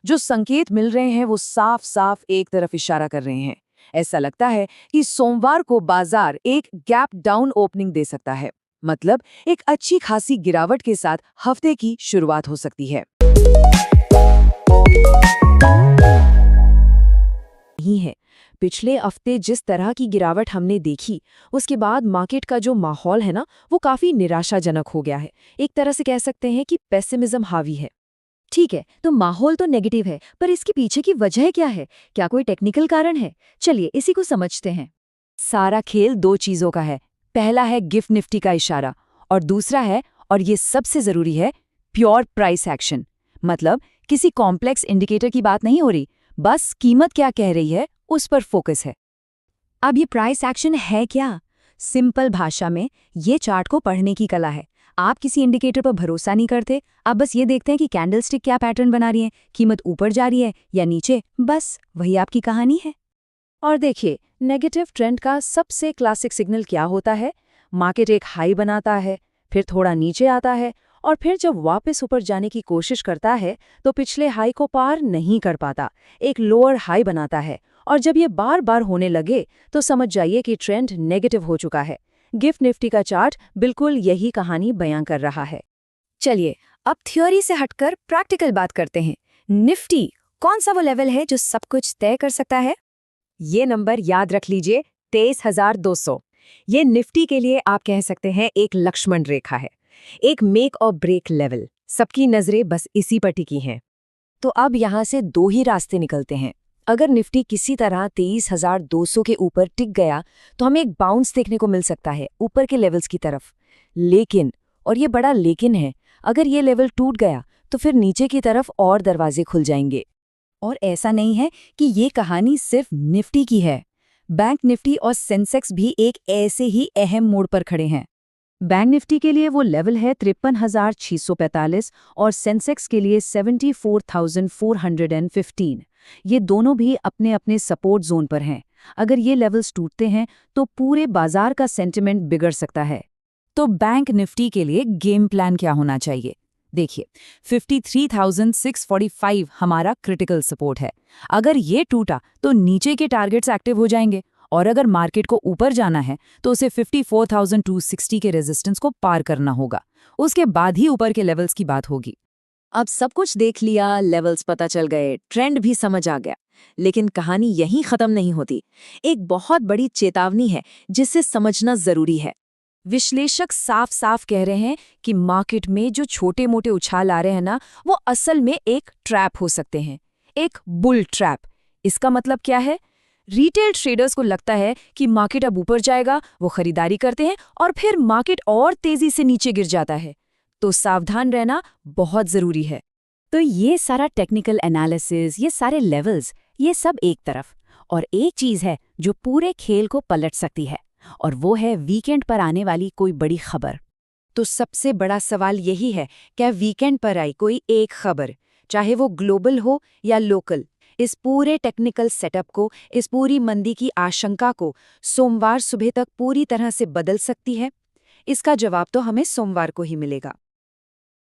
जो संकेत मिल रहे हैं वो साफ साफ एक तरफ इशारा कर रहे हैं। ऐसा लगता है कि सोमवार को बाजार एक गैप डाउन ओपनिंग दे सकता है, मतलब एक अच्छी खासी गिरावट के साथ हफ्ते की शुरुआत हो सकती है। नहीं है, पिछले हफ्ते जिस तरह की गिरावट हमने देखी, उसके बाद मार्केट का जो माहौल है ना, वो काफी निराशाजनक हो गया है। एक तरह से कह सकते हैं कि पेसिमिज्म हावी है। ठीक है, तो माहौल तो नेगेटिव है, पर इसके पीछे की वजह क्या है? क्या कोई टेक्निकल कारण है? चलिए इसी को समझते हैं। सारा खेल दो चीजों का है। पहला है गिफ्ट निफ्टी का इशारा, और दूसरा है, और ये सबसे जरूरी है, प्योर प्राइस एक्शन। मतलब किसी कॉम्प्लेक्स इंडिकेटर की बात नहीं हो रही, बस कीमत क्या कह रही है उस पर फोकस है। अब ये प्राइस एक्शन है क्या? सिंपल भाषा में ये चार्ट को पढ़ने की कला है। आप किसी इंडिकेटर पर भरोसा नहीं करते, आप बस ये देखते हैं कि कैंडलस्टिक क्या पैटर्न बना रही है, कीमत ऊपर जा रही है या नीचे, बस वही आपकी कहानी है। और देखिए, नेगेटिव ट्रेंड का सबसे क्लासिक सिग्नल क्या होता है? मार्केट एक हाई बनाता है, फिर थोड़ा नीचे आता है, और फिर जब वापस ऊपर जाने की कोशिश करता है तो पिछले हाई को पार नहीं कर पाता, एक लोअर हाई बनाता है। और जब ये बार बार होने लगे तो समझ जाइए कि ट्रेंड नेगेटिव हो चुका है। गिफ्ट निफ्टी का चार्ट बिल्कुल यही कहानी बयां कर रहा है। चलिए अब थ्योरी से हटकर प्रैक्टिकल बात करते हैं। निफ्टी कौन सा वो लेवल है जो सब कुछ तय कर सकता है? ये नंबर याद रख लीजिए, 23,200। ये निफ्टी के लिए आप कह सकते हैं एक लक्ष्मण रेखा है, एक मेक और ब्रेक लेवल। सबकी नजरें बस इसी पर टिकी हैं। तो अब यहाँ से दो ही रास्ते निकलते हैं। अगर निफ्टी किसी तरह 23,200 के ऊपर टिक गया तो हमें एक बाउंस देखने को मिल सकता है ऊपर के लेवल्स की तरफ। लेकिन, और ये बड़ा लेकिन है, अगर ये लेवल टूट गया तो फिर नीचे की तरफ और दरवाजे खुल जाएंगे। और ऐसा नहीं है कि ये कहानी सिर्फ निफ्टी की है। बैंक निफ्टी और सेंसेक्स भी एक ऐसे ही अहम मोड़ पर खड़े हैं। बैंक निफ्टी के लिए वो लेवल है 53,645 और सेंसेक्स के लिए 74,415। ये दोनों भी अपने अपने सपोर्ट जोन पर हैं। अगर ये लेवल्स टूटते हैं तो पूरे बाजार का सेंटिमेंट बिगड़ सकता है। तो बैंक निफ्टी के लिए गेम प्लान क्या होना चाहिए? देखिए, 53,645 हमारा क्रिटिकल सपोर्ट है। अगर ये टूटा तो नीचे के टारगेट्स एक्टिव हो जाएंगे, और अगर मार्केट को ऊपर जाना है तो उसे 54,260 के रेजिस्टेंस को पार करना होगा। उसके बाद ही ऊपर के लेवल्स की बात होगी। अब सब कुछ देख लिया, लेवल्स पता चल गए, ट्रेंड भी समझ आ गया, लेकिन कहानी यहीं खत्म नहीं होती। एक बहुत बड़ी चेतावनी है जिसे समझना जरूरी है। विश्लेषक साफ साफ कह रहे हैं कि मार्केट में जो छोटे मोटे उछाल आ रहे हैं ना, वो असल में एक ट्रैप हो सकते हैं, एक बुल ट्रैप। इसका मतलब क्या है? रिटेल ट्रेडर्स को लगता है कि मार्केट अब ऊपर जाएगा, वो खरीदारी करते हैं और फिर मार्केट और तेजी से नीचे गिर जाता है। तो सावधान रहना बहुत जरूरी है। तो ये सारा टेक्निकल एनालिसिस, ये सारे लेवल्स, ये सब एक तरफ, और एक चीज है जो पूरे खेल को पलट सकती है, और वो है वीकेंड पर आने वाली कोई बड़ी खबर। तो सबसे बड़ा सवाल यही है, क्या वीकेंड पर आई कोई एक खबर, चाहे वो ग्लोबल हो या लोकल, इस पूरे टेक्निकल सेटअप को, इस पूरी मंदी की आशंका को सोमवार सुबह तक पूरी तरह से बदल सकती है? इसका जवाब तो हमें सोमवार को ही मिलेगा।